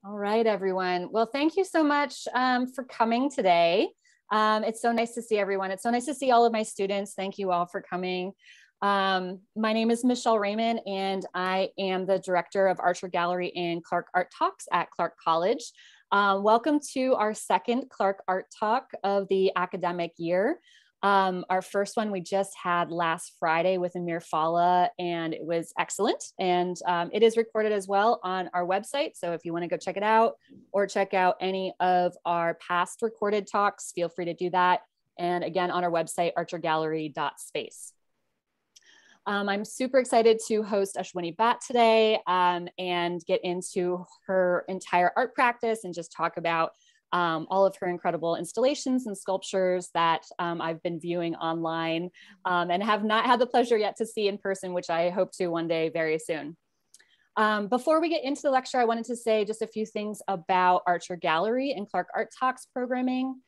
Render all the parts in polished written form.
All right, everyone. Well, thank you so much for coming today. It's so nice to see everyone. It's so nice to see all of my students. Thank you all for coming. My name is Michelle Raymond, and I am the director of Archer Gallery and Clark Art Talks at Clark College. Welcome to our second Clark Art Talk of the academic year. Our first one we just had last Friday with Amir Falla, and it was excellent. And it is recorded as well on our website. So if you want to go check it out or check out any of our past recorded talks, feel free to do that. And again, on our website, archergallery.space. I'm super excited to host Ashwini Bhat today and get into her entire art practice and just talk about all of her incredible installations and sculptures that I've been viewing online and have not had the pleasure yet to see in person, which I hope to one day very soon. Before we get into the lecture, I wanted to say just a few things about Archer Gallery and Clark Art Talks programming.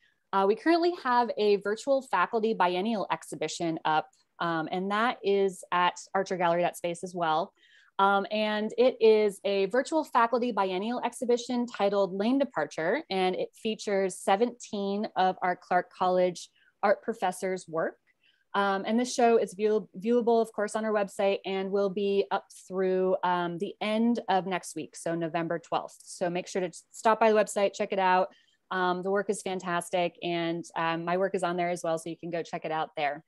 We currently have a virtual faculty biennial exhibition up, and that is at archergallery.space as well. And it is a virtual faculty biennial exhibition titled Lane Departure, and it features 17 of our Clark College art professors' work. And this show is viewable, of course, on our website and will be up through the end of next week, so November 12th. So make sure to stop by the website, check it out. The work is fantastic, and my work is on there as well, so you can go check it out there.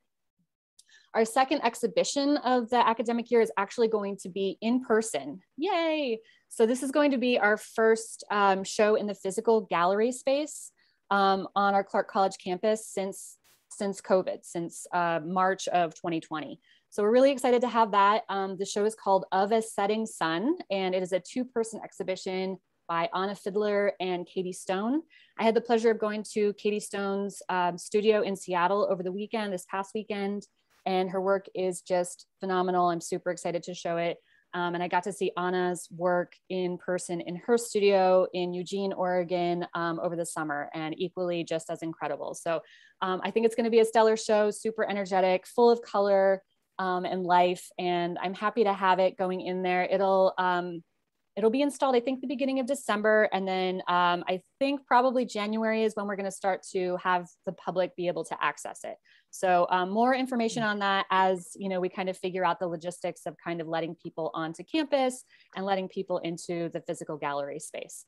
Our second exhibition of the academic year is actually going to be in person. Yay! So this is going to be our first show in the physical gallery space on our Clark College campus since COVID, since March of 2020. So we're really excited to have that. The show is called Of a Setting Sun, and it is a two-person exhibition by Anna Fiedler and Katie Stone. I had the pleasure of going to Katie Stone's studio in Seattle over the weekend, this past weekend, and her work is just phenomenal. I'm super excited to show it. And I got to see Anna's work in person in her studio in Eugene, Oregon over the summer, and equally just as incredible. So I think it's gonna be a stellar show, super energetic, full of color and life. And I'm happy to have it going in there. It'll be installed, I think, the beginning of December. And then I think probably January is when we're gonna start to have the public be able to access it. So more information on that as we kind of figure out the logistics of kind of letting people onto campus and letting people into the physical gallery space.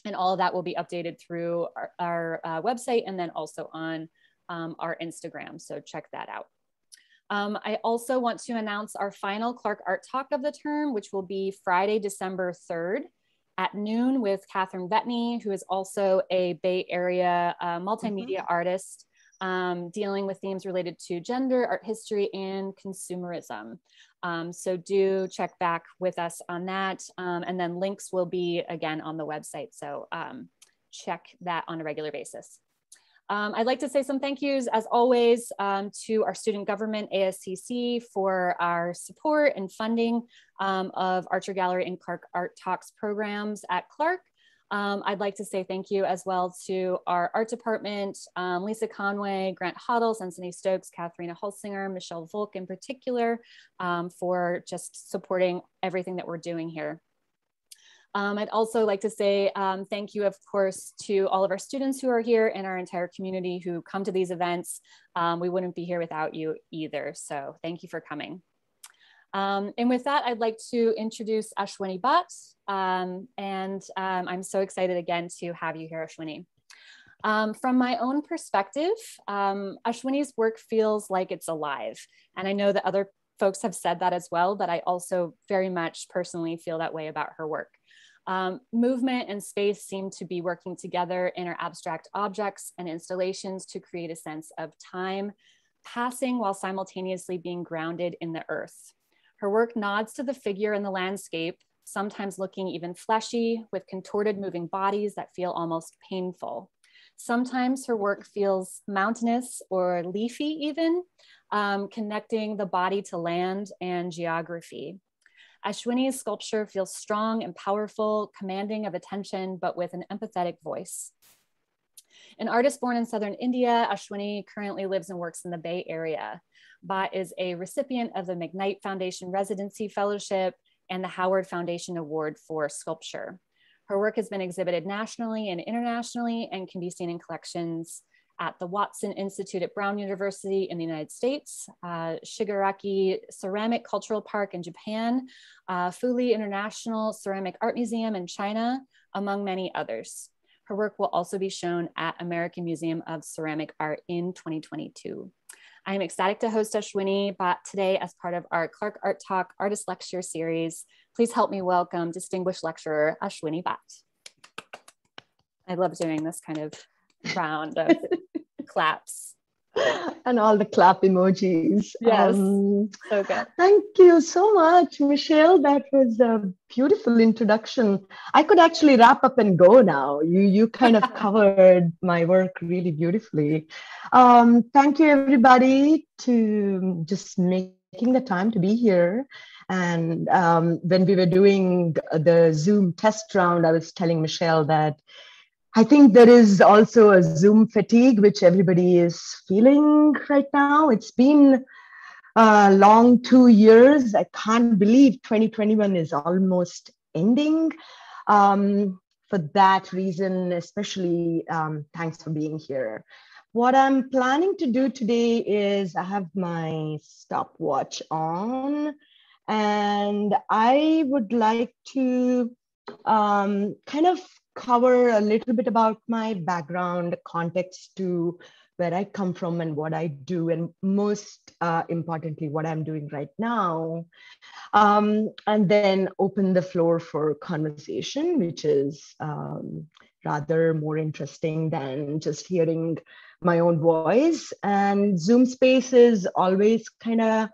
And all of that will be updated through our website and then also on our Instagram. So check that out. I also want to announce our final Clark Art Talk of the term, which will be Friday, December 3rd at noon with Catherine Vetney, who is also a Bay Area multimedia artist dealing with themes related to gender, art history, and consumerism. So do check back with us on that. And then links will be again on the website. So check that on a regular basis. I'd like to say some thank yous, as always, to our student government, ASCC, for our support and funding of Archer Gallery and Clark Art Talks programs at Clark. I'd like to say thank you as well to our art department, Lisa Conway, Grant Hoddle, Anthony Stokes, Katharina Holsinger, Michelle Volk in particular, for just supporting everything that we're doing here. I'd also like to say thank you, of course, to all of our students who are here and our entire community who come to these events. We wouldn't be here without you either. So thank you for coming. And with that, I'd like to introduce Ashwini Bhat. I'm so excited again to have you here, Ashwini. From my own perspective, Ashwini's work feels like it's alive. And I know that other folks have said that as well, but I also very much personally feel that way about her work. Movement and space seem to be working together in her abstract objects and installations to create a sense of time passing while simultaneously being grounded in the earth. Her work nods to the figure in the landscape, sometimes looking even fleshy with contorted moving bodies that feel almost painful. Sometimes her work feels mountainous or leafy even, connecting the body to land and geography. Ashwini's sculpture feels strong and powerful, commanding of attention, but with an empathetic voice. An artist born in Southern India, Ashwini currently lives and works in the Bay Area. Bhat is a recipient of the McKnight Foundation Residency Fellowship and the Howard Foundation Award for Sculpture. Her work has been exhibited nationally and internationally and can be seen in collections at the Watson Institute at Brown University in the United States, Shigaraki Ceramic Cultural Park in Japan, Fuli International Ceramic Art Museum in China, among many others. Her work will also be shown at American Museum of Ceramic Art in 2022. I am ecstatic to host Ashwini Bhat today as part of our Clark Art Talk Artist Lecture Series. Please help me welcome distinguished lecturer Ashwini Bhat. I love doing this kind of round of claps. And all the clap emojis. Yes, so good. Thank you so much, Michelle. That was a beautiful introduction. I could actually wrap up and go now. You kind of covered my work really beautifully. Thank you, everybody, to just making the time to be here. And when we were doing the Zoom test round, I was telling Michelle that I think there is also a Zoom fatigue, which everybody is feeling right now. It's been a long 2 years. I can't believe 2021 is almost ending. For that reason, especially, thanks for being here. What I'm planning to do today is I have my stopwatch on, and I would like to kind of cover a little bit about my background, context to where I come from and what I do, and most importantly, what I'm doing right now. And then open the floor for conversation, which is rather more interesting than just hearing my own voice. And Zoom space is always kind of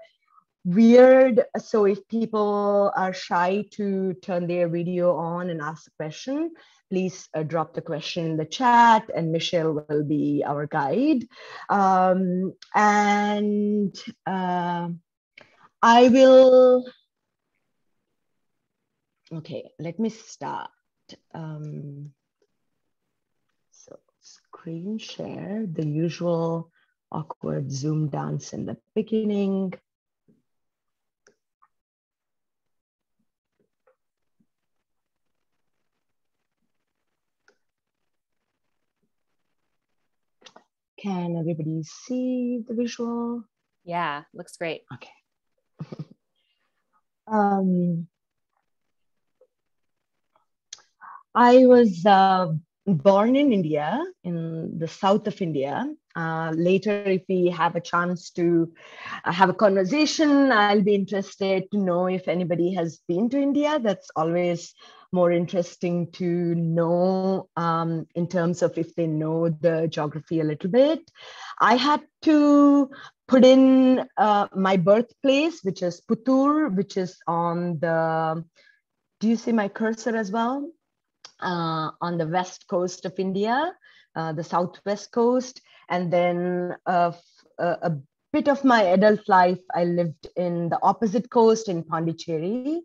weird. So if people are shy to turn their video on and ask a question, please drop the question in the chat and Michelle will be our guide. I will, okay, let me start. So screen share, the usual awkward Zoom dance in the beginning. Can everybody see the visual? Yeah, looks great. Okay. I was born in India, in the south of India. Later, if we have a chance to have a conversation, I'll be interested to know if anybody has been to India. That's always more interesting to know in terms of if they know the geography a little bit. I had to put in my birthplace, which is Puttur, which is on the, do you see my cursor as well? On the west coast of India, the southwest coast. And then a bit of my adult life, I lived in the opposite coast in Pondicherry.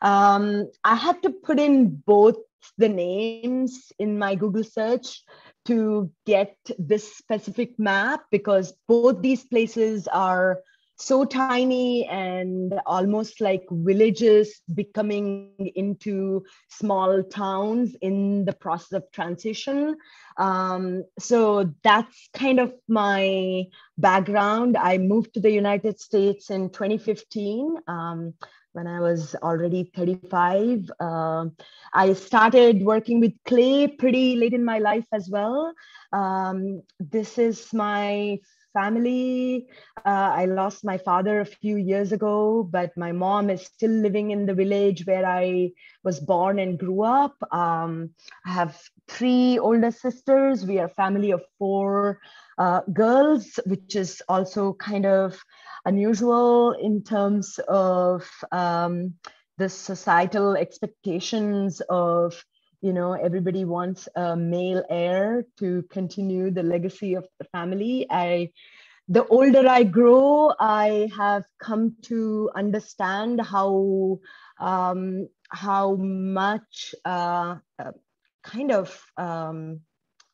I had to put in both the names in my Google search to get this specific map, because both these places are so tiny and almost like villages becoming into small towns in the process of transition. So that's kind of my background. I moved to the United States in 2015. When I was already 35. I started working with clay pretty late in my life as well. This is my family. I lost my father a few years ago, but my mom is still living in the village where I was born and grew up. I have 3 older sisters. We are a family of 4 girls, which is also kind of unusual in terms of the societal expectations of, you know, everybody wants a male heir to continue the legacy of the family. The older I grow, I have come to understand how much kind of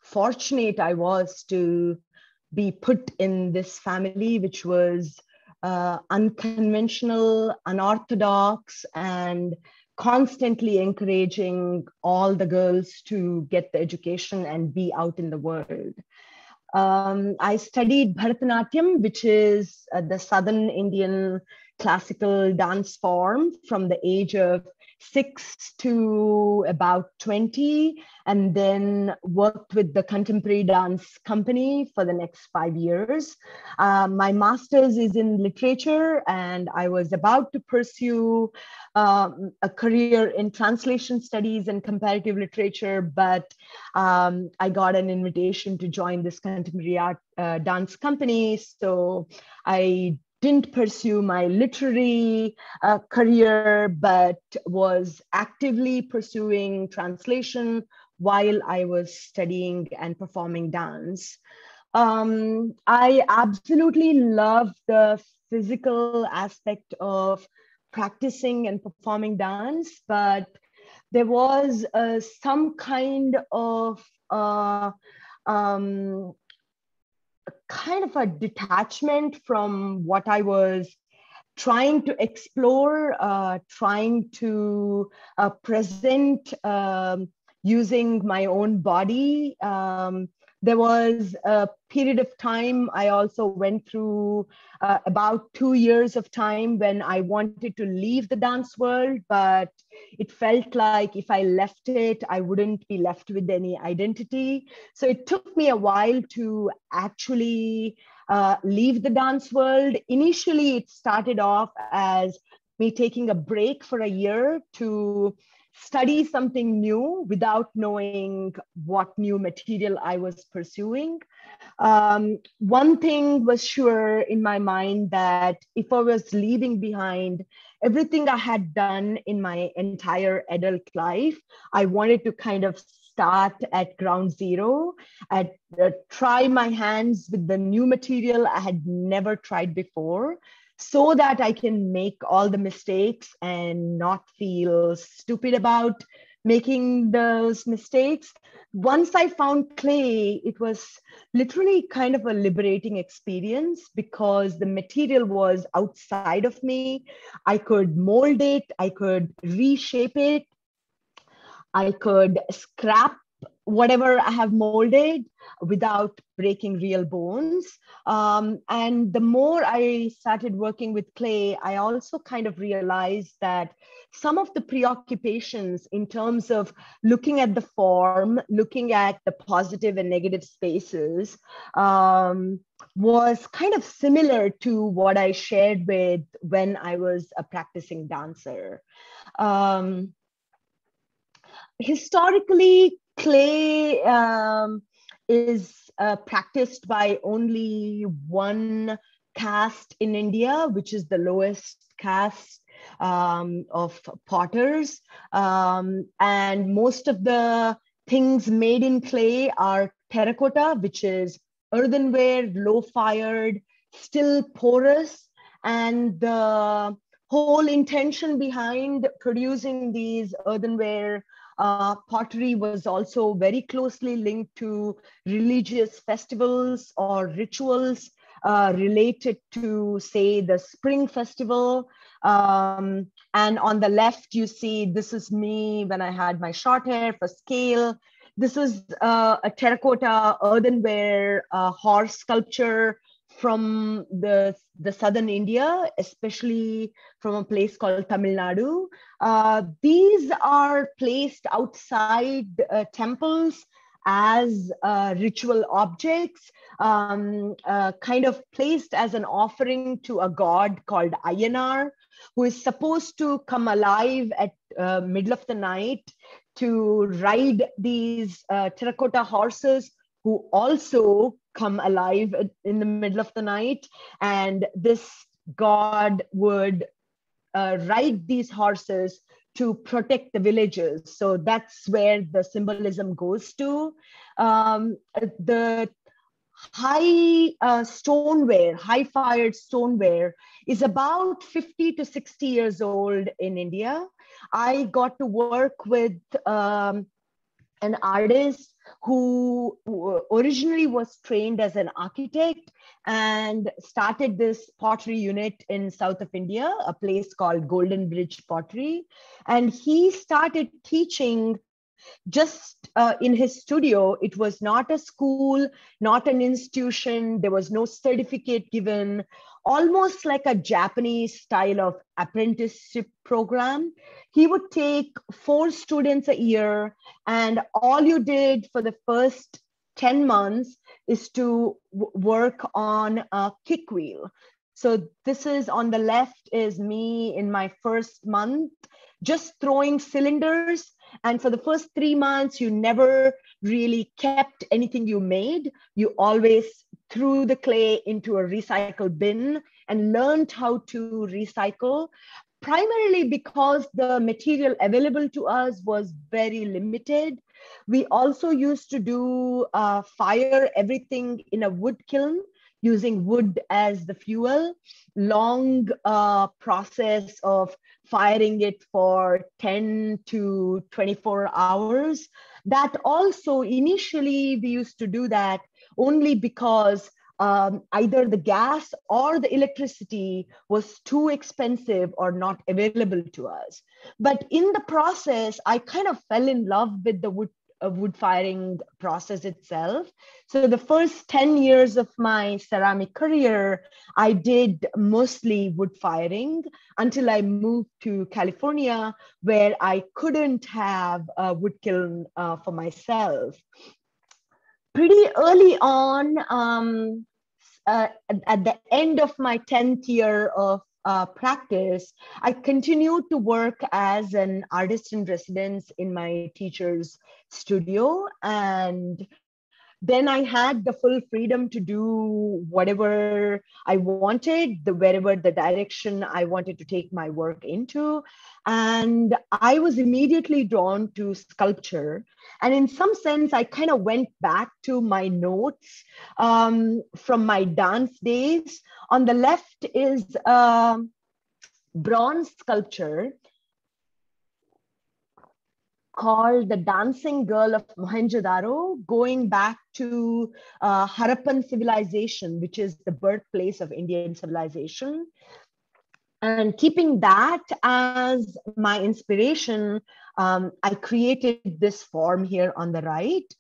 fortunate I was to be put in this family, which was unconventional, unorthodox, and constantly encouraging all the girls to get the education and be out in the world. I studied Bharatanatyam, which is the Southern Indian classical dance form from the age of 6 to about 20, and then worked with the Contemporary Dance Company for the next 5 years. My master's is in literature, and I was about to pursue a career in translation studies and comparative literature, but I got an invitation to join this contemporary art dance company. So I didn't pursue my literary career, but was actively pursuing translation while I was studying and performing dance. I absolutely love the physical aspect of practicing and performing dance, but there was some kind of a detachment from what I was trying to explore, trying to present using my own body. There was a period of time I also went through about 2 years of time when I wanted to leave the dance world, but it felt like if I left it, I wouldn't be left with any identity. So it took me a while to actually leave the dance world. Initially, it started off as me taking a break for a year to study something new without knowing what new material I was pursuing. One thing was sure in my mind, that if I was leaving behind everything I had done in my entire adult life, I wanted to kind of start at ground zero, and try my hands with the new material I had never tried before, so that I can make all the mistakes and not feel stupid about making those mistakes. Once I found clay, it was literally kind of a liberating experience, because the material was outside of me. I could mold it, I could reshape it, I could scrap whatever I have molded without breaking real bones. And the more I started working with clay, I also kind of realized that some of the preoccupations in terms of looking at the form, looking at the positive and negative spaces, was kind of similar to what I shared with when I was a practicing dancer. Historically, clay is practiced by only one caste in India, which is the lowest caste of potters. And most of the things made in clay are terracotta, which is earthenware, low-fired, still porous. And the whole intention behind producing these earthenware pottery was also very closely linked to religious festivals or rituals related to, say, the spring festival. And on the left, you see, this is me when I had my short hair for scale. This is a terracotta earthenware horse sculpture from the southern India, especially from a place called Tamil Nadu. These are placed outside temples as ritual objects, kind of placed as an offering to a god called Ayyanar, who is supposed to come alive at middle of the night to ride these terracotta horses, who also come alive in the middle of the night. And this god would ride these horses to protect the villages. So that's where the symbolism goes to. The high-fired stoneware is about 50 to 60 years old in India. I got to work with an artist who originally was trained as an architect and started this pottery unit in south of India, a place called Golden Bridge Pottery. And he started teaching just in his studio. It was not a school, not an institution. There was no certificate given, almost like a Japanese style of apprenticeship program. He would take 4 students a year, and all you did for the first 10 months is to work on a kick wheel. So this is on the left is me in my first month, just throwing cylinders. And for the first 3 months, you never really kept anything you made. You always threw the clay into a recycle bin and learned how to recycle, primarily because the material available to us was very limited. We also used to do fire everything in a wood kiln using wood as the fuel, long process of firing it for 10 to 24 hours. That also, initially, we used to do that only because either the gas or the electricity was too expensive or not available to us. But in the process, I kind of fell in love with the wood firing process itself. So the first 10 years of my ceramic career, I did mostly wood firing until I moved to California, where I couldn't have a wood kiln for myself. Pretty early on, at the end of my 10th year of practice, I continued to work as an artist in residence in my teacher's studio. And then I had the full freedom to do whatever I wanted, wherever the direction I wanted to take my work into. And I was immediately drawn to sculpture. And in some sense, I kind of went back to my notes from my dance days. On the left is a bronze sculpture called the Dancing Girl of Mohenjodaro, going back to Harappan civilization, which is the birthplace of Indian civilization. And keeping that as my inspiration, I created this form here on the right.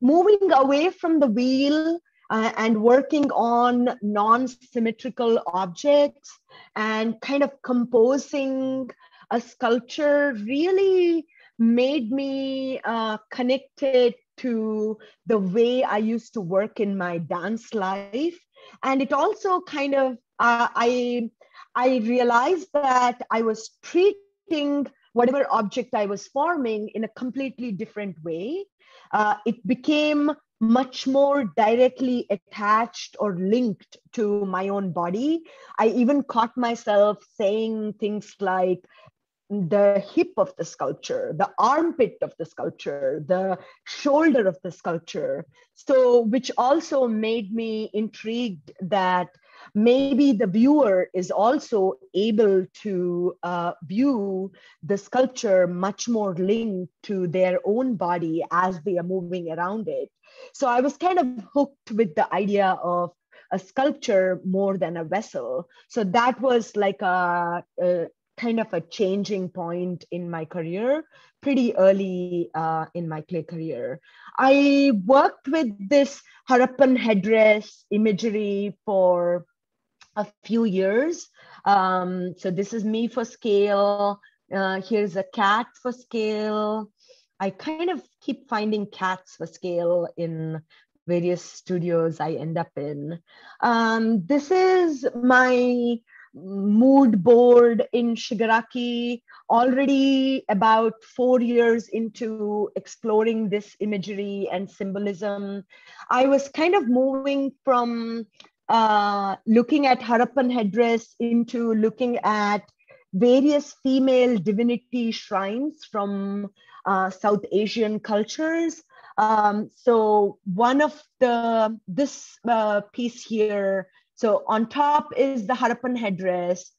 Moving away from the wheel and working on non-symmetrical objects and kind of composing a sculpture really made me connected to the way I used to work in my dance life. And it also kind of, I realized that I was treating whatever object I was forming in a completely different way. It became much more directly attached or linked to my own body. I even caught myself saying things like, the hip of the sculpture, the armpit of the sculpture, the shoulder of the sculpture. So, which also made me intrigued that maybe the viewer is also able to view the sculpture much more linked to their own body as they are moving around it. So I was kind of hooked with the idea of a sculpture more than a vessel. So that was like a kind of a changing point in my career, pretty early in my clay career. I worked with this Harappan headdress imagery for a few years. So this is me for scale. Here's a cat for scale. I kind of keep finding cats for scale in various studios I end up in. This is my mood board in Shigaraki, already about 4 years into exploring this imagery and symbolism. I was kind of moving from looking at Harappan headdress into looking at various female divinity shrines from South Asian cultures. So one of this piece here, so on top is the Harappan headdress.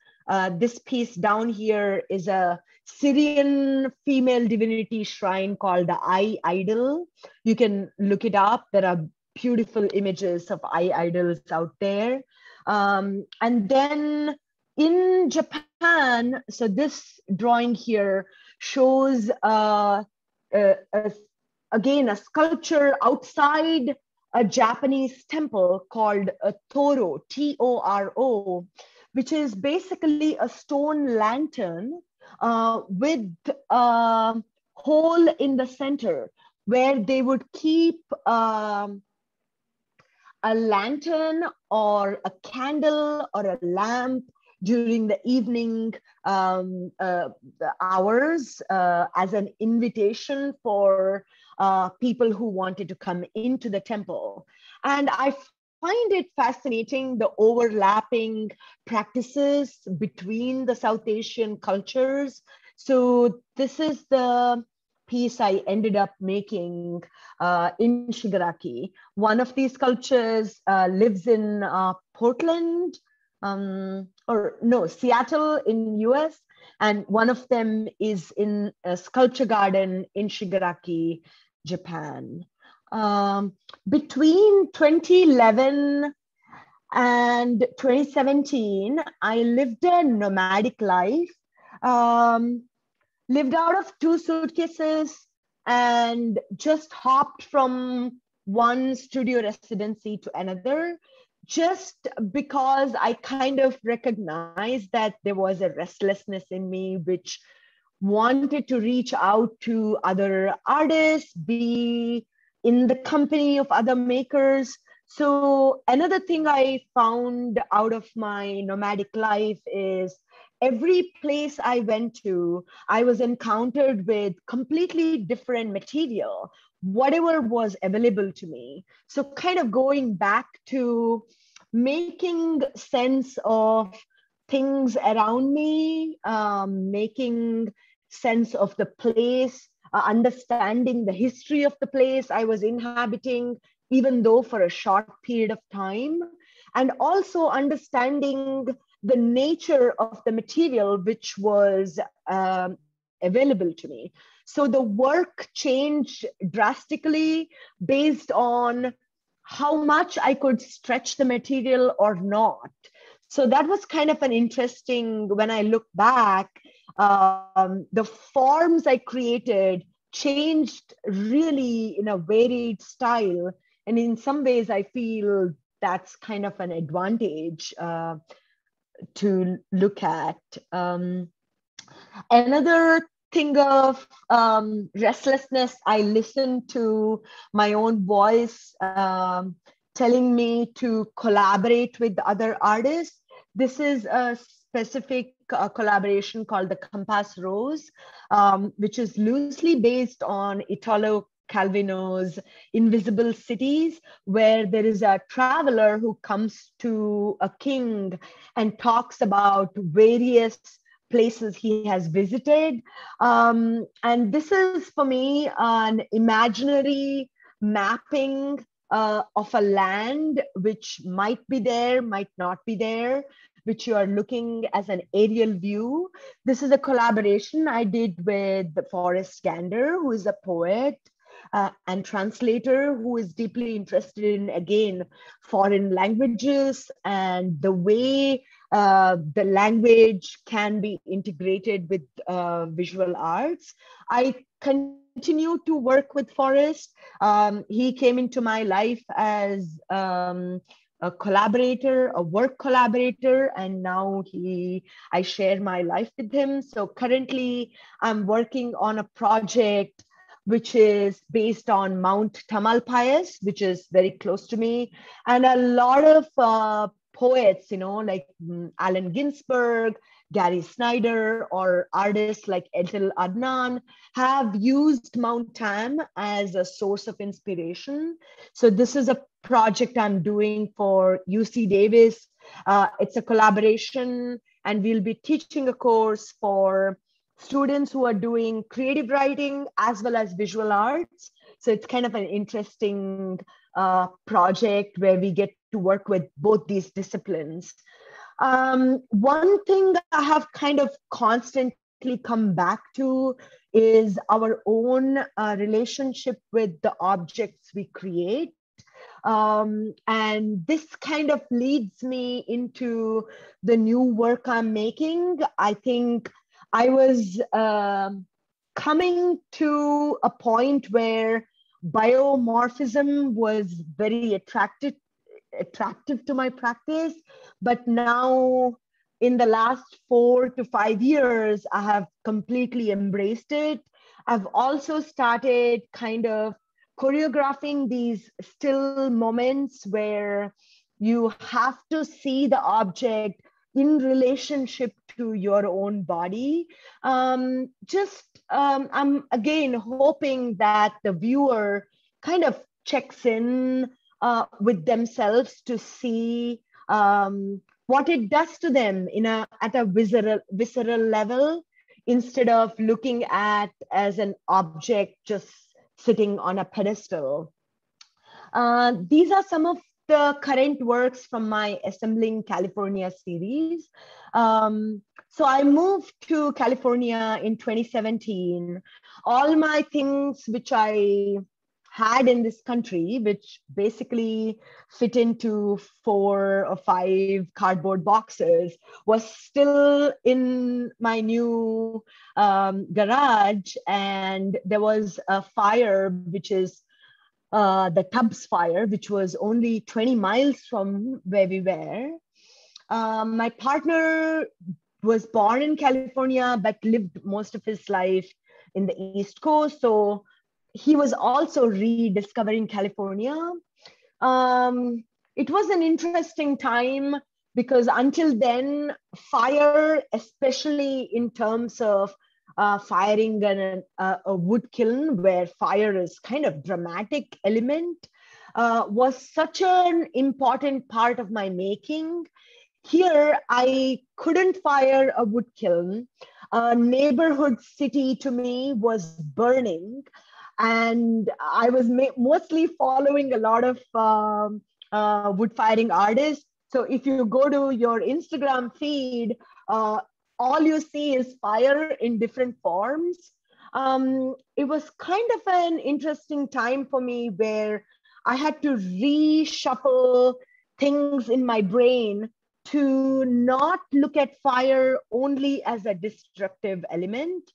This piece down here is a Syrian female divinity shrine called the Eye Idol. You can look it up. There are beautiful images of eye idols out there. And then in Japan, so this drawing here shows again a sculpture outside a Japanese temple called a Toro, Toro, which is basically a stone lantern with a hole in the center where they would keep a lantern or a candle or a lamp during the evening hours as an invitation for people who wanted to come into the temple. And I find it fascinating, the overlapping practices between the South Asian cultures. So this is the piece I ended up making in Shigaraki. One of these sculptures lives in Portland, Seattle in US. And one of them is in a sculpture garden in Shigaraki, Japan. Between 2011 and 2017, I lived a nomadic life, lived out of 2 suitcases and just hopped from one studio residency to another, just because I kind of recognized that there was a restlessness in me, which wanted to reach out to other artists, be in the company of other makers. So another thing I found out of my nomadic life is every place I went to, I was encountered with completely different material, whatever was available to me. So kind of going back to making sense of things around me, making sense of the place, understanding the history of the place I was inhabiting, even though for a short period of time, and also understanding the nature of the material which was available to me. So the work changed drastically based on how much I could stretch the material or not. So that was kind of an interesting, when I look back, the forms I created changed really in a varied style. And in some ways, I feel that's kind of an advantage to look at. Another thing of restlessness, I listened to my own voice telling me to collaborate with other artists. This is a specific collaboration called the Compass Rose, which is loosely based on Italo Calvino's Invisible Cities, where there is a traveler who comes to a king and talks about various places he has visited. And this is, for me, an imaginary mapping of a land which might be there, might not be there, which you are looking as an aerial view. This is a collaboration I did with Forrest Gander, who is a poet and translator who is deeply interested in, again, foreign languages and the way the language can be integrated with visual arts. I continue to work with Forrest. He came into my life as a collaborator, a work collaborator, and now I share my life with him. So currently I'm working on a project which is based on Mount Tamalpais, which is very close to me. And a lot of poets, like Allen Ginsberg, Gary Snyder, or artists like Edil Adnan have used Mount Tam as a source of inspiration. So this is a project I'm doing for UC Davis. It's a collaboration, and we'll be teaching a course for students who are doing creative writing as well as visual arts. So it's kind of an interesting project where we get to work with both these disciplines. One thing I have kind of constantly come back to is our own relationship with the objects we create. And this kind of leads me into the new work I'm making. I think I was coming to a point where biomorphism was very attractive to my practice, but now in the last 4 to 5 years, I have completely embraced it. I've also started kind of choreographing these still moments where you have to see the object in relationship to your own body. I'm again hoping that the viewer kind of checks in with themselves to see what it does to them at a visceral level, instead of looking at as an object just sitting on a pedestal. These are some of the current works from my Assembling California series. So I moved to California in 2017. All my things which I had in this country, which basically fit into 4 or 5 cardboard boxes, was still in my new garage. And there was a fire, which is the Tubbs fire, which was only 20 miles from where we were. My partner was born in California, but lived most of his life in the East Coast. So he was also rediscovering California. It was an interesting time because until then, fire, especially in terms of firing a wood kiln where fire is kind of dramatic element, was such an important part of my making. Here, I couldn't fire a wood kiln. A neighborhood city to me was burning. And I was mostly following a lot of wood firing artists. So if you go to your Instagram feed, all you see is fire in different forms. It was kind of an interesting time for me where I had to reshuffle things in my brain to not look at fire only as a destructive element.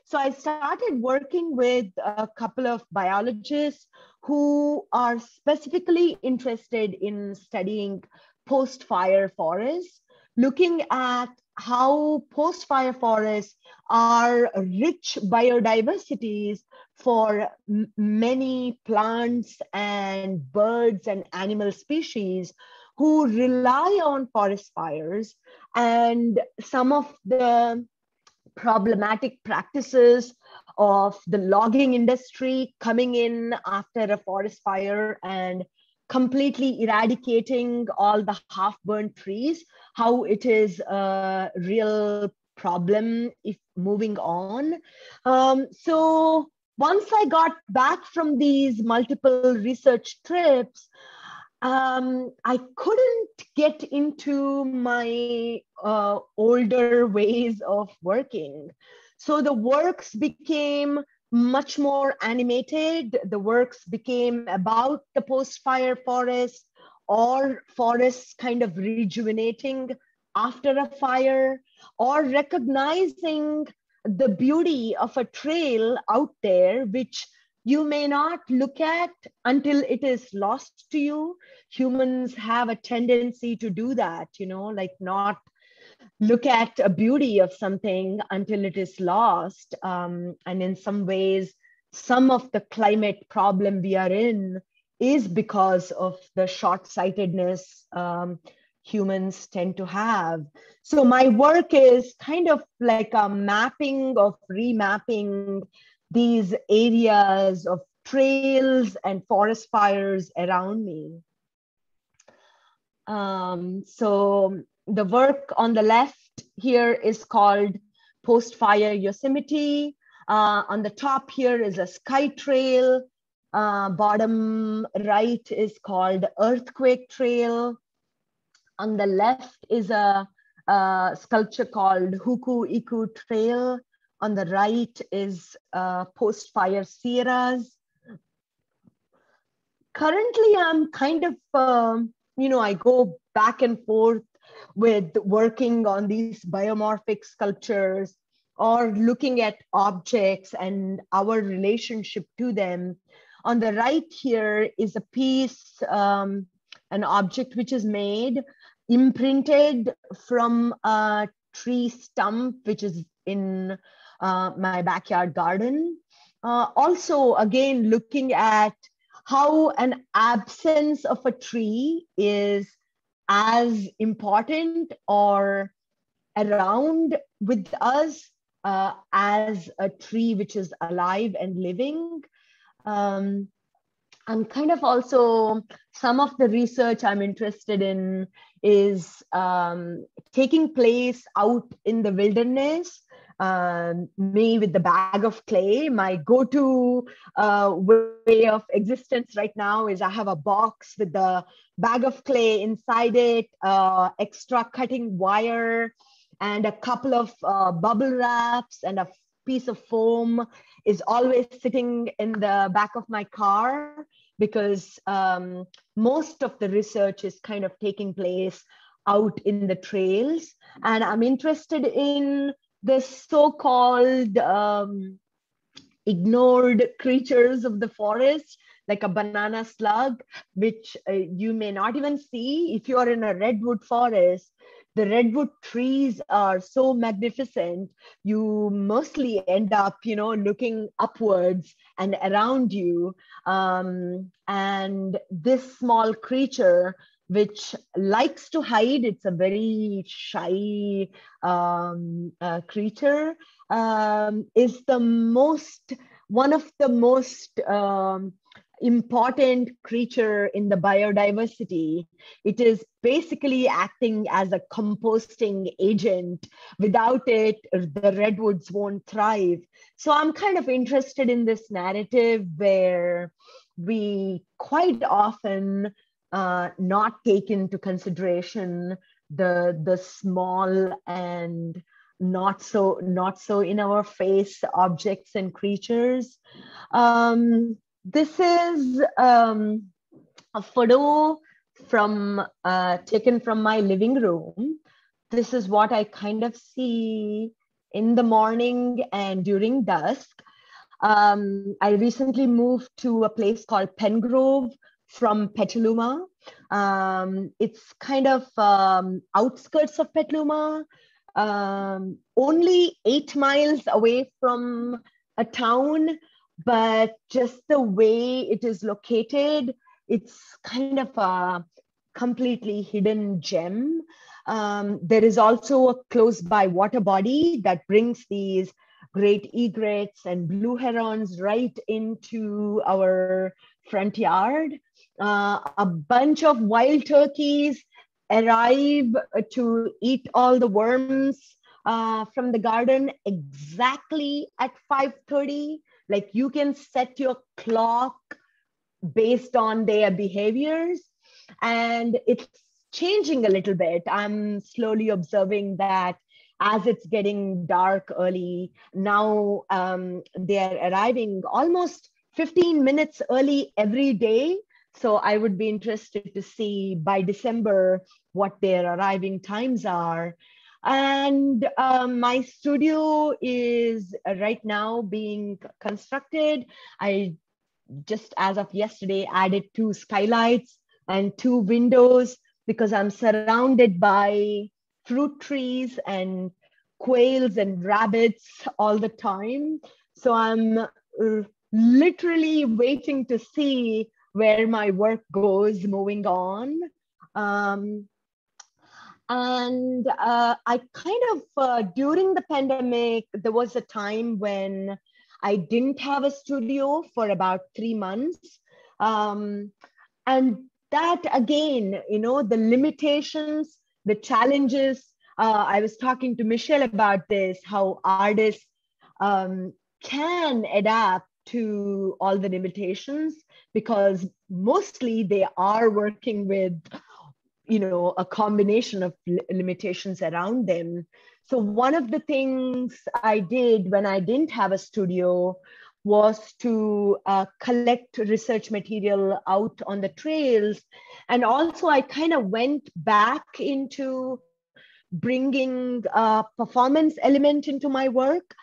So I started working with a couple of biologists who are specifically interested in studying post-fire forests, looking at how post-fire forests are rich biodiversities for many plants and birds and animal species who rely on forest fires, and some of the problematic practices of the logging industry coming in after a forest fire and completely eradicating all the half-burnt trees, how it is a real problem if moving on. So once I got back from these multiple research trips, I couldn't get into my older ways of working. So the works became much more animated. The works became about the post-fire forest or forests kind of rejuvenating after a fire, or recognizing the beauty of a trail out there, which you may not look at until it is lost to you. Humans have a tendency to do that, like not look at a beauty of something until it is lost. And in some ways, some of the climate problem we are in is because of the short-sightedness humans tend to have. So my work is kind of like a mapping of remapping these areas of trails and forest fires around me. So the work on the left here is called Post-Fire Yosemite. On the top here is a sky trail. Bottom right is called Earthquake Trail. On the left is a sculpture called Huku Iku Trail. On the right is post-fire sierras. Currently, I'm kind of, I go back and forth with working on these biomorphic sculptures or looking at objects and our relationship to them. On the right here is a piece, an object which is made, imprinted from a tree stump, which is in my backyard garden. Also, again, looking at how an absence of a tree is as important or around with us as a tree which is alive and living. I'm kind of also, some of the research I'm interested in is taking place out in the wilderness. Me with the bag of clay. My go-to way of existence right now is I have a box with the bag of clay inside it, extra cutting wire, and a couple of bubble wraps and a piece of foam is always sitting in the back of my car, because most of the research is kind of taking place out in the trails. And I'm interested in the so-called ignored creatures of the forest, like a banana slug, which you may not even see if you are in a redwood forest. The redwood trees are so magnificent, you mostly end up, looking upwards and around you. And this small creature, which likes to hide, it's a very shy creature, is one of the most important creature in the biodiversity. It is basically acting as a composting agent. Without it, the redwoods won't thrive. So I'm kind of interested in this narrative where we quite often not take into consideration the small and not so in our face objects and creatures. This is a photo taken from my living room. This is what I kind of see in the morning and during dusk. I recently moved to a place called Pengrove from Petaluma. It's kind of outskirts of Petaluma, only 8 miles away from a town, but just the way it is located, it's kind of a completely hidden gem. There is also a close by water body that brings these great egrets and blue herons right into our front yard. A bunch of wild turkeys arrive to eat all the worms from the garden exactly at 5:30. Like, you can set your clock based on their behaviors, and it's changing a little bit. I'm slowly observing that as it's getting dark early now, they're arriving almost 15 minutes early every day. So I would be interested to see by December what their arriving times are. And my studio is right now being constructed. I just, as of yesterday, added 2 skylights and 2 windows because I'm surrounded by fruit trees and quails and rabbits all the time. So I'm literally waiting to see where my work goes moving on. And I kind of, during the pandemic, there was a time when I didn't have a studio for about 3 months. And that, again, the limitations, the challenges, I was talking to Michelle about this, how artists can adapt to all the limitations, because mostly they are working with a combination of limitations around them. So one of the things I did when I didn't have a studio was to collect research material out on the trails. And also I kind of went back into bringing a performance element into my work.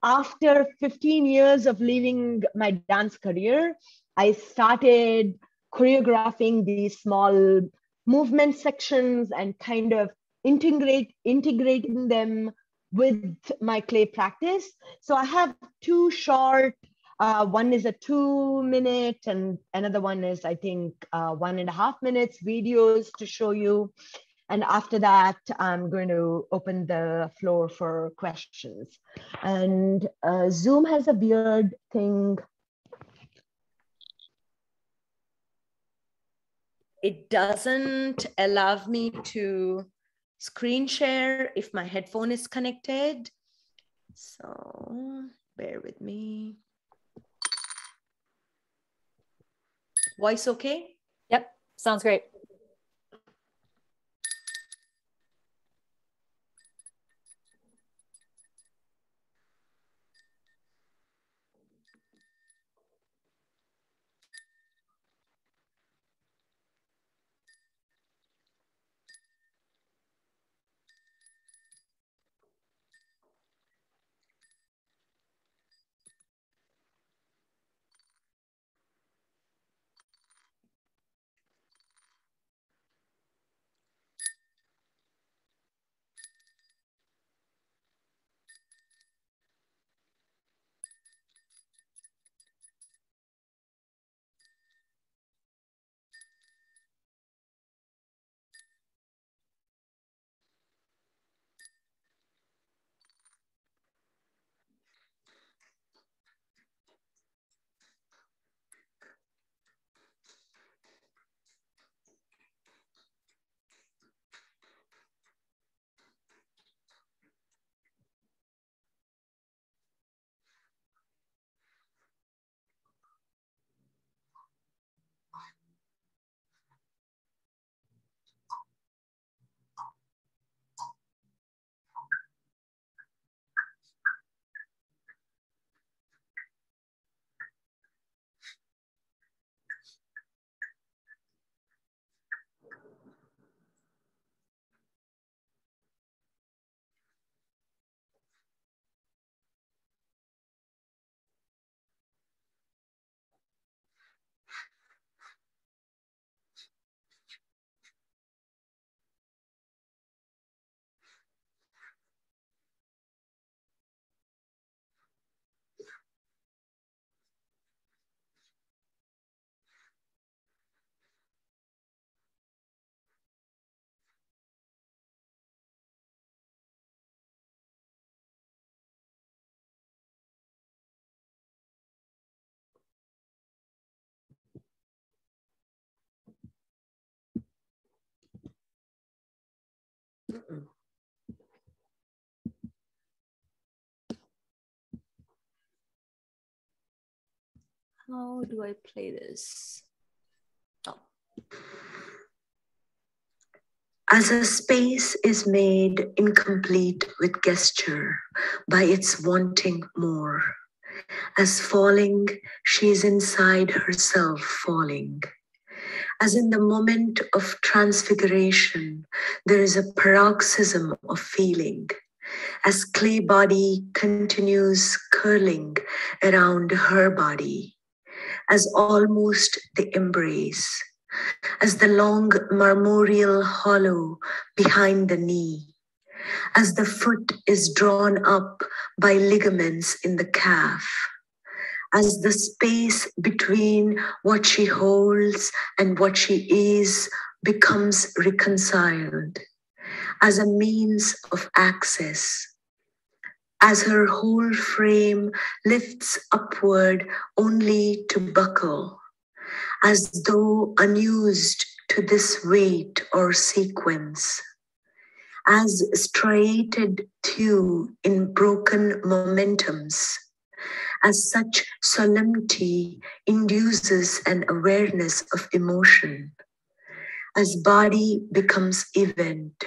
After 15 years of leaving my dance career, I started choreographing these small movement sections and kind of integrating them with my clay practice. So I have two short, one is a 2-minute and another one is, I think, 1.5 minutes videos to show you. And after that, I'm going to open the floor for questions. And Zoom has a weird thing. It doesn't allow me to screen share if my headphone is connected. So bear with me. Voice okay? Yep, sounds great. How do I play this? Oh. As a space is made incomplete with gesture by its wanting more, as falling, she is inside herself falling. As in the moment of transfiguration, there is a paroxysm of feeling, as clay body continues curling around her body, as almost the embrace, as the long marmoreal hollow behind the knee, as the foot is drawn up by ligaments in the calf, as the space between what she holds and what she is becomes reconciled, as a means of access, as her whole frame lifts upward only to buckle, as though unused to this weight or sequence, as striated thew in broken momentums, as such solemnity induces an awareness of emotion, as body becomes event,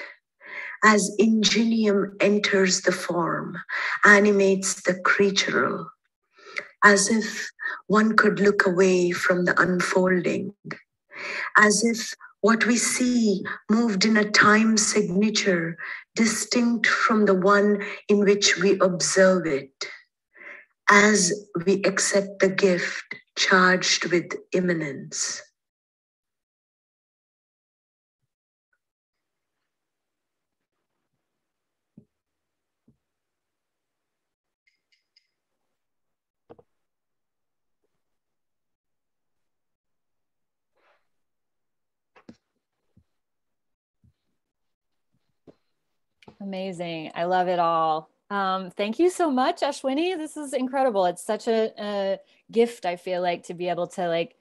as ingenium enters the form, animates the creatural, as if one could look away from the unfolding, as if what we see moved in a time signature distinct from the one in which we observe it, as we accept the gift charged with imminence. Amazing. I love it all. Thank you so much, Ashwini. This is incredible. It's such a gift, I feel like, to be able to like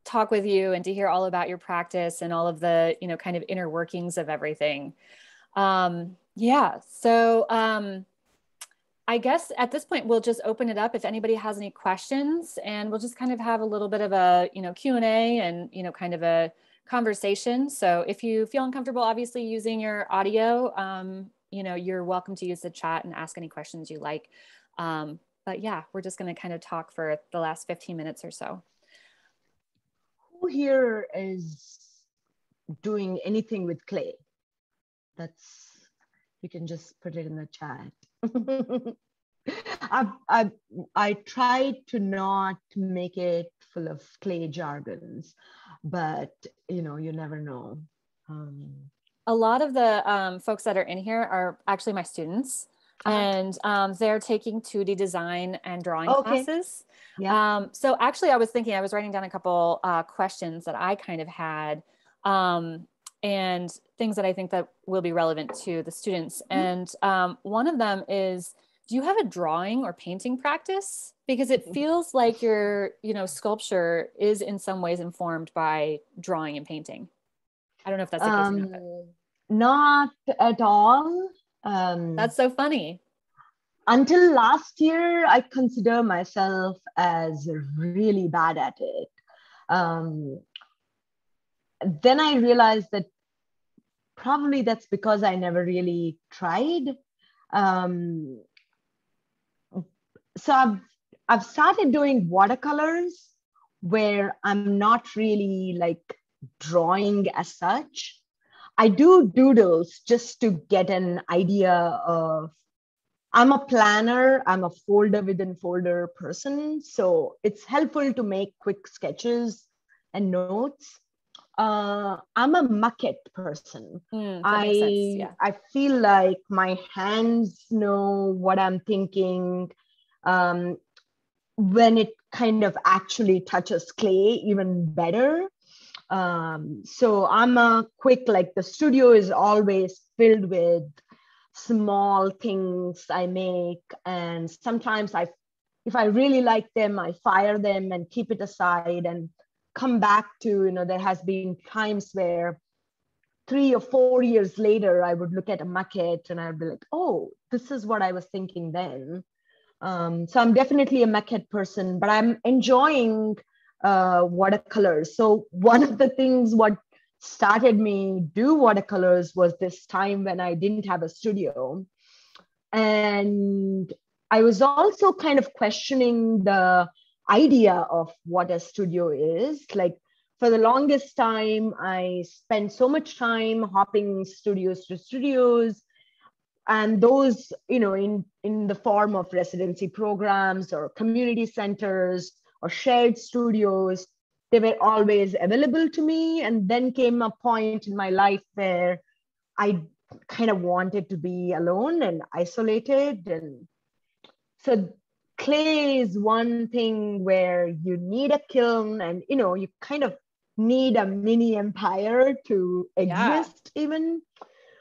talk with you and to hear all about your practice and all of the, you know, kind of inner workings of everything. Yeah. So I guess at this point, we'll just open it up if anybody has any questions, and we'll just kind of have a little bit of a, you know, Q&A and, you know, kind of a conversation. So if you feel uncomfortable, obviously using your audio, you know, you're welcome to use the chat and ask any questions you like. But yeah, we're just going to kind of talk for the last 15 minutes or so. Who here is doing anything with clay? You can just put it in the chat. I tried to not make it full of clay jargons, but you know, you never know. A lot of the folks that are in here are actually my students, and they're taking 2D design and drawing classes. Yeah. So actually, I was writing down a couple questions that I kind of had, and things that I think that will be relevant to the students. And one of them is, do you have a drawing or painting practice? Because it feels like your, you know, sculpture is in some ways informed by drawing and painting. I don't know if that's the case or not. Not at all. That's so funny. Until last year, I consider myself as really bad at it. Then I realized that probably that's because I never really tried. So I've started doing watercolors where I'm not really like drawing as such. I do doodles just to get an idea of, I'm a planner, I'm a folder within folder person. So it's helpful to make quick sketches and notes. I'm a maquette person. I feel like my hands know what I'm thinking. When it kind of actually touches clay, even better. So I'm a quick, like the studio is always filled with small things I make. And sometimes if I really like them, I fire them and keep it aside and come back to, you know, there has been times where 3 or 4 years later, I would look at a maquette and I'd be like, oh, this is what I was thinking then. So I'm definitely a maquette person, but I'm enjoying watercolors. So one of the things what started me do watercolors was this time when I didn't have a studio. And I was also kind of questioning the idea of what a studio is. Like for the longest time, I spent so much time hopping studios to studios, and those, you know, in the form of residency programs or community centers or shared studios, they were always available to me. And then came a point in my life where I kind of wanted to be alone and isolated. And so clay is one thing where you need a kiln and, you know, you kind of need a mini empire to exist even.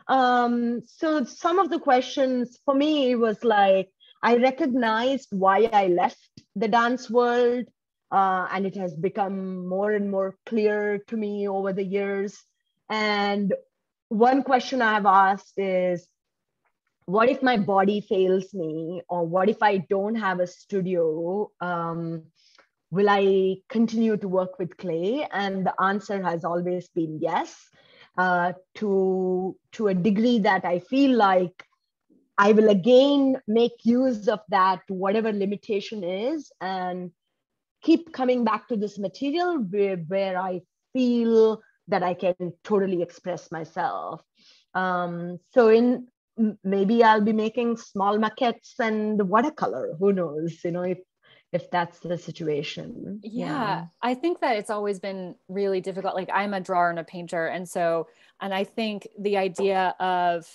So some of the questions for me was like, I recognized why I left the dance world, and it has become more and more clear to me over the years. And one question I have asked is, what if my body fails me, or what if I don't have a studio? will I continue to work with clay? And the answer has always been yes, to a degree that I feel like I will again make use of that, whatever limitation is, and keep coming back to this material where I feel that I can totally express myself. So maybe I'll be making small maquettes and watercolor. Who knows? If that's the situation. Yeah, I think that it's always been really difficult. Like I'm a drawer and a painter. And I think the idea of,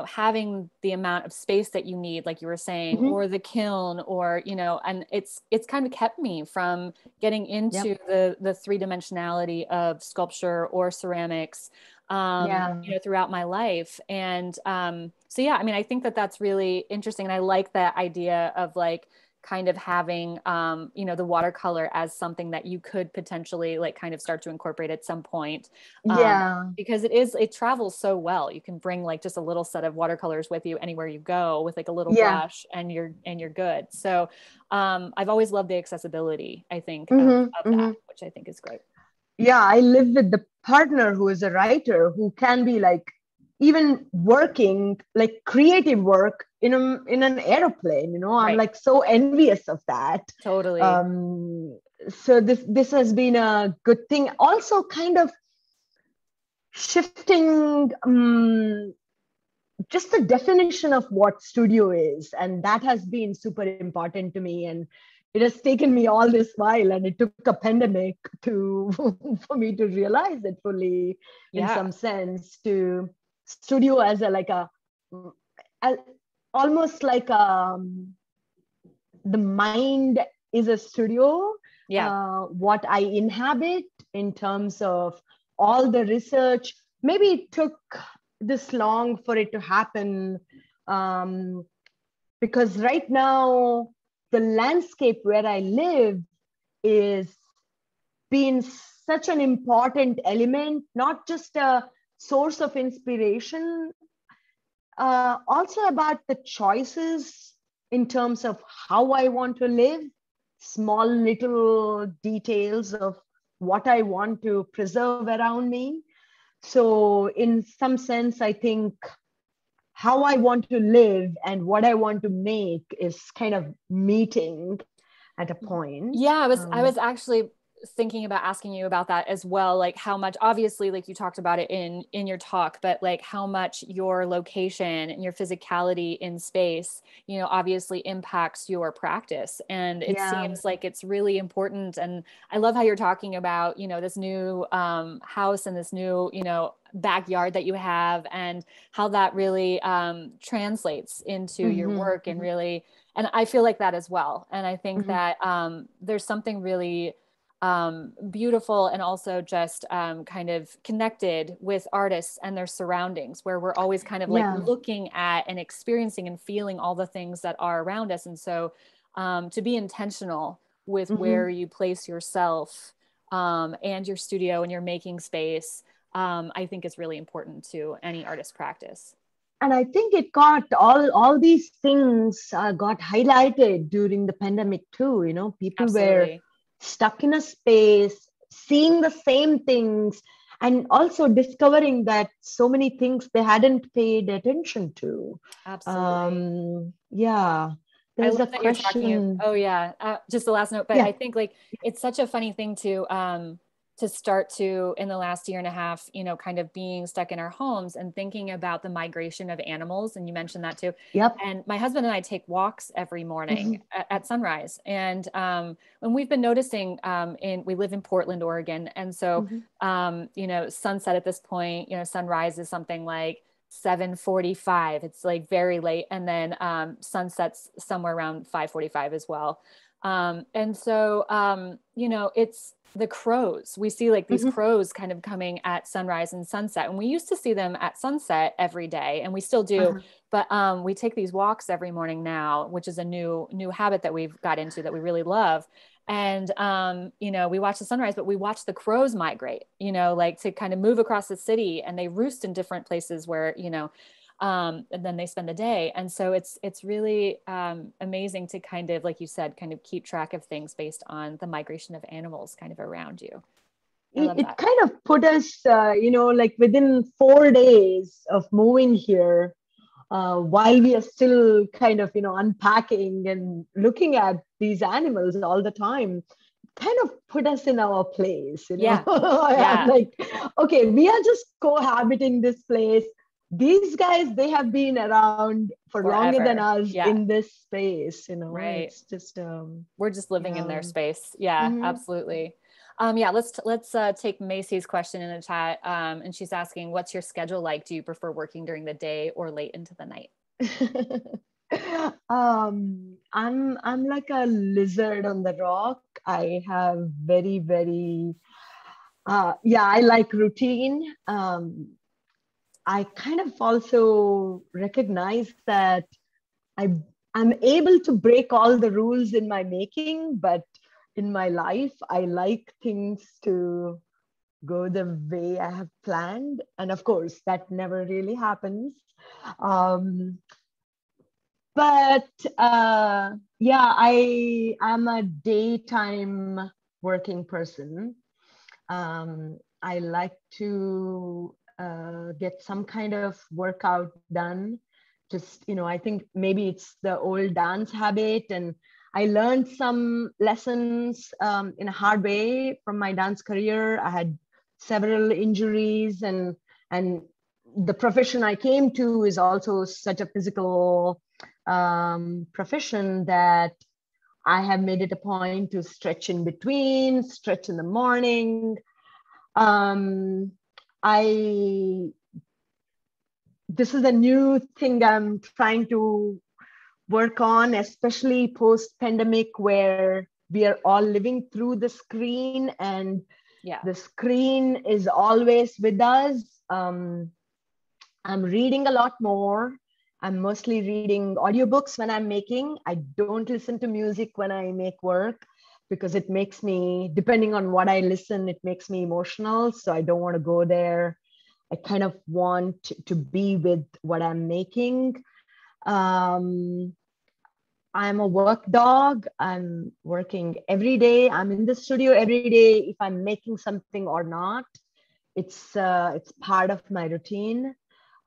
having the amount of space that you need, like you were saying, or the kiln, or, and it's kind of kept me from getting into the three-dimensionality of sculpture or ceramics, throughout my life. And so, yeah, I mean, I think that that's really interesting. And I like that idea of like, kind of having, the watercolor as something that you could potentially like kind of start to incorporate at some point. Because it travels so well. You can bring like just a little set of watercolors with you anywhere you go with like a little brush and you're good. So I've always loved the accessibility, I think, of that, which I think is great. Yeah, I live with the partner who is a writer who can be like even working like creative work in an airplane. I'm like so envious of that. Totally. So this has been a good thing. Also, kind of shifting just the definition of what studio is, and that has been super important to me. And it has taken me all this while, and it took a pandemic for me to realize it fully, in some sense, to studio as almost like the mind is a studio. What I inhabit in terms of all the research, maybe it took this long for it to happen, because right now the landscape where I live is being such an important element, not just a source of inspiration, also about the choices in terms of how I want to live, small little details of what I want to preserve around me. So in some sense, I think how I want to live and what I want to make is kind of meeting at a point. Yeah, I was actually thinking about asking you about that as well. Like how much, obviously, like you talked about it in your talk, but like how much your location and your physicality in space, obviously impacts your practice. And it seems like it's really important. And I love how you're talking about, this new house and this new, backyard that you have, and how that really translates into your work, and really, and I feel like that as well. And I think that there's something really beautiful and also just kind of connected with artists and their surroundings, where we're always kind of like looking at and experiencing and feeling all the things that are around us. And so to be intentional with where you place yourself and your studio and your making space, I think is really important to any artist practice. And I think it got all these things got highlighted during the pandemic too. People were stuck in a space, seeing the same things, and also discovering that so many things they hadn't paid attention to. Absolutely. There's a question. Just the last note, but I think like it's such a funny thing to start to, in the last year and a half, kind of being stuck in our homes and thinking about the migration of animals. And you mentioned that too. Yep. And my husband and I take walks every morning at sunrise. And when we've been noticing, we live in Portland, Oregon. And so, sunset at this point, sunrise is something like 7:45. It's like very late. And then sunsets somewhere around 5:45 as well. And so, it's the crows. We see like these crows kind of coming at sunrise and sunset. And we used to see them at sunset every day, and we still do. But we take these walks every morning now, which is a new habit that we've got into that we really love. And, we watch the sunrise, but we watch the crows migrate, like to kind of move across the city, and they roost in different places where, and then they spend the day. And so it's really amazing to kind of, like you said, kind of keep track of things based on the migration of animals kind of around you. It kind of put us, like within 4 days of moving here, while we are still kind of, unpacking and looking at these animals all the time, kind of put us in our place, Yeah. Like, okay, we are just cohabiting this place. These guys, they have been around for Forever. Longer than us in this space, Right. It's just we're just living in their space. Yeah, absolutely. Let's take Macy's question in the chat. And she's asking, what's your schedule like? Do you prefer working during the day or late into the night? I'm like a lizard on the rock. I have very, very, I like routine. I kind of also recognize that I'm able to break all the rules in my making, but in my life, I like things to go the way I have planned. And of course, that never really happens. But I am a daytime working person. I like to get some kind of workout done. Just, I think maybe it's the old dance habit. And I learned some lessons in a hard way from my dance career. I had several injuries, and the profession I came to is also such a physical profession that I have made it a point to stretch in between, stretch in the morning. This is a new thing I'm trying to work on, especially post-pandemic, where we are all living through the screen, and the screen is always with us. I'm reading a lot more. I'm mostly reading audiobooks when I'm making. I don't listen to music when I make work, because it makes me, depending on what I listen, it makes me emotional. So I don't want to go there. I kind of want to be with what I'm making. I'm a work dog. I'm working every day. I'm in the studio every day, if I'm making something or not. It's part of my routine.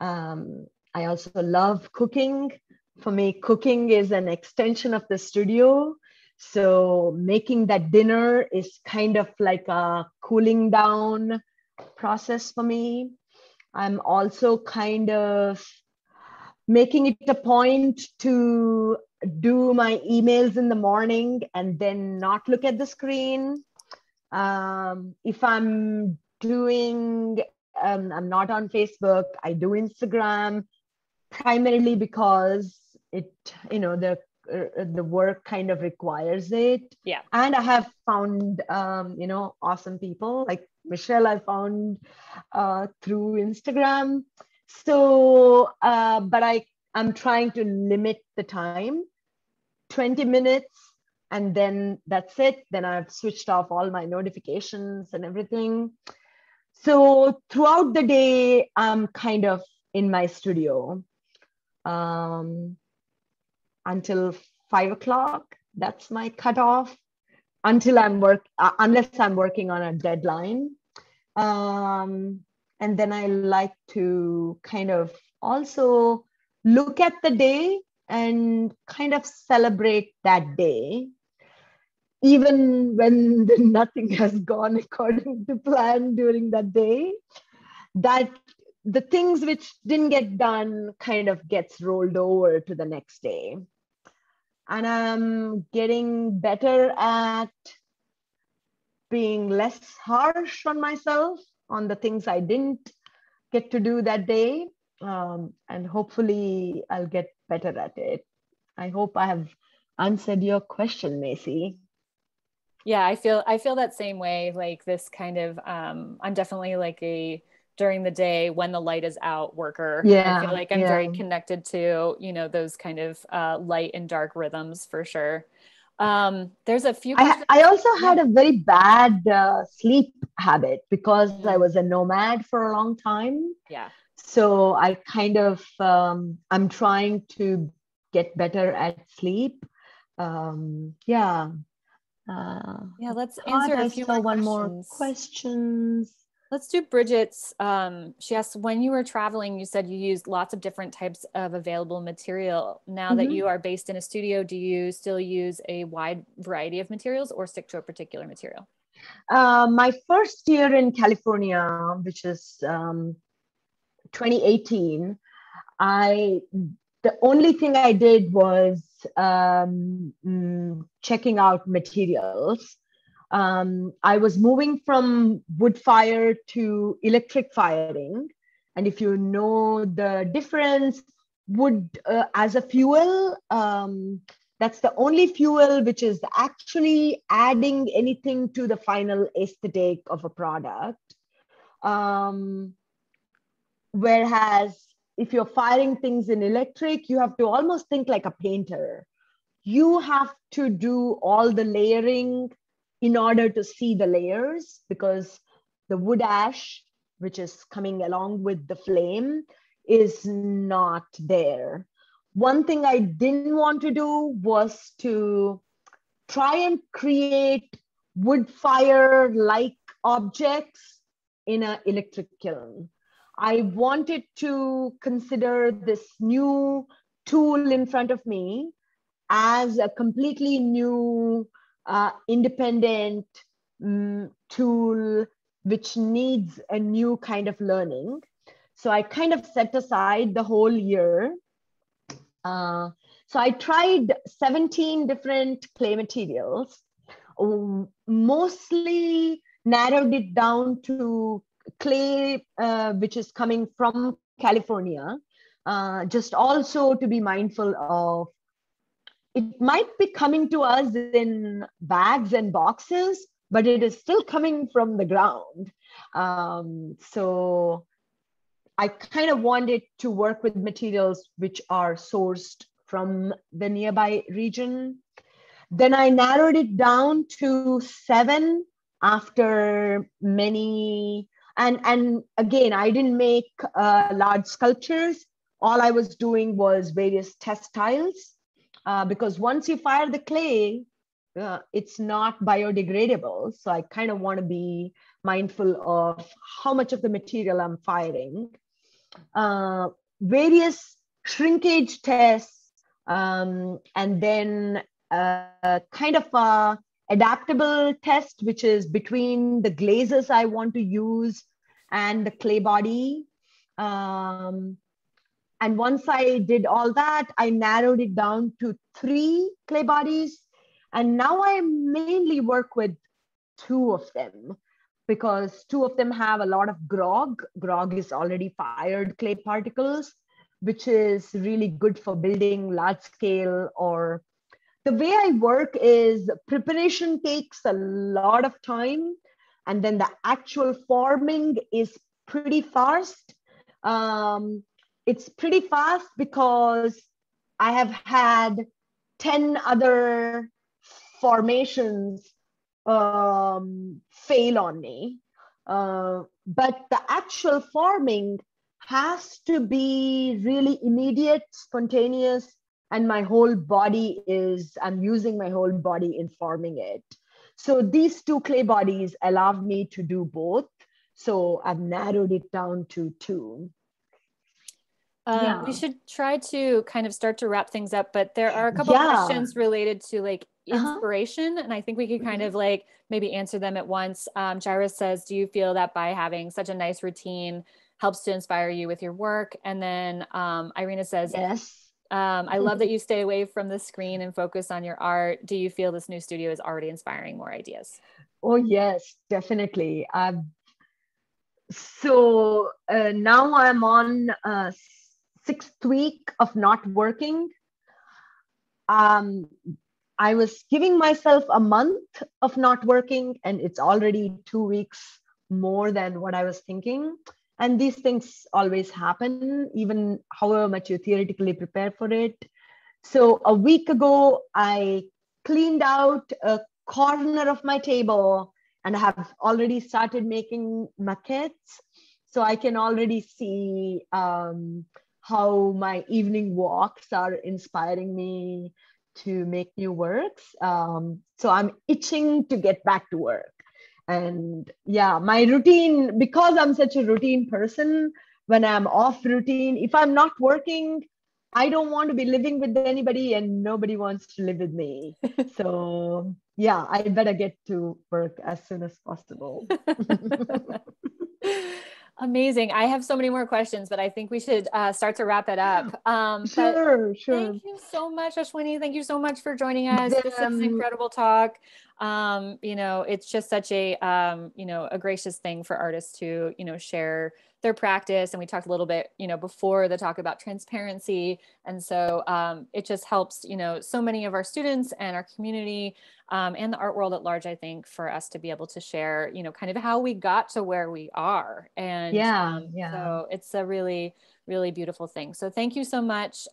I also love cooking. For me, cooking is an extension of the studio. So making that dinner is kind of like a cooling down process for me. I'm also kind of making it a point to do my emails in the morning and then not look at the screen. If I'm doing, I'm not on Facebook, I do Instagram, primarily because it, the work kind of requires it. Yeah. And I have found, awesome people like Michelle, I found through Instagram. So, but I'm trying to limit the time, 20 minutes, and then that's it. Then I've switched off all my notifications and everything. So throughout the day, I'm kind of in my studio until 5 o'clock. That's my cutoff. Until unless I'm working on a deadline. And then I like to kind of also look at the day and kind of celebrate that day, even when nothing has gone according to plan during that day. That the things which didn't get done kind of gets rolled over to the next day. And I'm getting better at being less harsh on myself on the things I didn't get to do that day. And hopefully I'll get better at it. I hope I have answered your question, Macy. Yeah, I feel that same way. Like this kind of, I'm definitely like a during the day when the light is out worker. Yeah, I feel like I'm very connected to, those kind of light and dark rhythms for sure. There's a few questions. I also had a very bad sleep habit because I was a nomad for a long time. Yeah. So I kind of, I'm trying to get better at sleep. Yeah. Yeah, let's answer a few more one more questions. questions. Let's do Bridget's. She asks, when you were traveling, you said you used lots of different types of available material. Now that you are based in a studio, do you still use a wide variety of materials or stick to a particular material? My first year in California, which is 2018, the only thing I did was checking out materials. I was moving from wood fire to electric firing. And if you know the difference, wood as a fuel, that's the only fuel which is actually adding anything to the final aesthetic of a product. Whereas if you're firing things in electric, you have to almost think like a painter. You have to do all the layering in order to see the layers, because the wood ash, which is coming along with the flame, is not there. One thing I didn't want to do was to try and create wood fire-like objects in an electric kiln. I wanted to consider this new tool in front of me as a completely new independent tool which needs a new kind of learning. So I kind of set aside the whole year. So I tried 17 different clay materials, mostly narrowed it down to clay, which is coming from California, just also to be mindful of it might be coming to us in bags and boxes, but it is still coming from the ground. So I kind of wanted to work with materials which are sourced from the nearby region. Then I narrowed it down to 7 after many, and again, I didn't make large sculptures. All I was doing was various test tiles. Because once you fire the clay, it's not biodegradable. So I kind of want to be mindful of how much of the material I'm firing. Various shrinkage tests, and then kind of a adaptable test, which is between the glazes I want to use and the clay body. And once I did all that, I narrowed it down to 3 clay bodies. And now I mainly work with 2 of them, because 2 of them have a lot of grog. Grog is already fired clay particles, which is really good for building large scale. Or the way I work is preparation takes a lot of time, and then the actual forming is pretty fast. It's pretty fast because I have had 10 other formations fail on me. But the actual forming has to be really immediate, spontaneous, and my whole body I'm using my whole body in forming it. So these 2 clay bodies allowed me to do both. So I've narrowed it down to 2. We should try to kind of start to wrap things up, but there are a couple questions related to like inspiration, and I think we could kind of like maybe answer them at once. Jairus says, do you feel that by having such a nice routine helps to inspire you with your work? And then Irina says, yes. I love that you stay away from the screen and focus on your art. Do you feel this new studio is already inspiring more ideas? Oh, yes, definitely. So now I'm on 6th week of not working. I was giving myself a month of not working, and it's already 2 weeks more than what I was thinking. And these things always happen, even however much you theoretically prepare for it. So a week ago, I cleaned out a corner of my table, and I have already started making maquettes. So I can already see how my evening walks are inspiring me to make new works. So I'm itching to get back to work. And yeah, my routine, because I'm such a routine person, when I'm off routine, if I'm not working, I don't want to be living with anybody and nobody wants to live with me. So yeah, I better get to work as soon as possible. Amazing. I have so many more questions, but I think we should start to wrap it up. Sure. Thank you so much, Ashwini. Thank you so much for joining us. This is an incredible talk. It's just such a, a gracious thing for artists to, share their practice. And we talked a little bit, before the talk about transparency. And so it just helps, so many of our students and our community and the art world at large, I think, for us to be able to share, kind of how we got to where we are. And so it's a really, really beautiful thing. So thank you so much.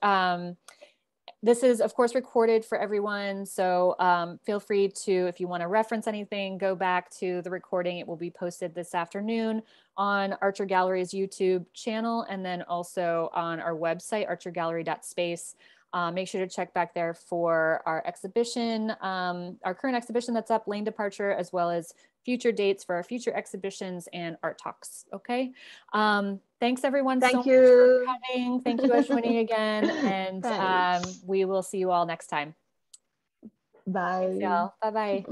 This is, of course, recorded for everyone. So feel free to, if you want to reference anything, go back to the recording. It will be posted this afternoon on Archer Gallery's YouTube channel, and then also on our website, archergallery.space. Make sure to check back there for our exhibition, our current exhibition that's up, Lane Departure, as well as future dates for our future exhibitions and art talks. Okay. Thanks everyone so much for coming. Thank you, Ashwini, again. And we will see you all next time. Bye. Thanks, y'all. Bye-bye.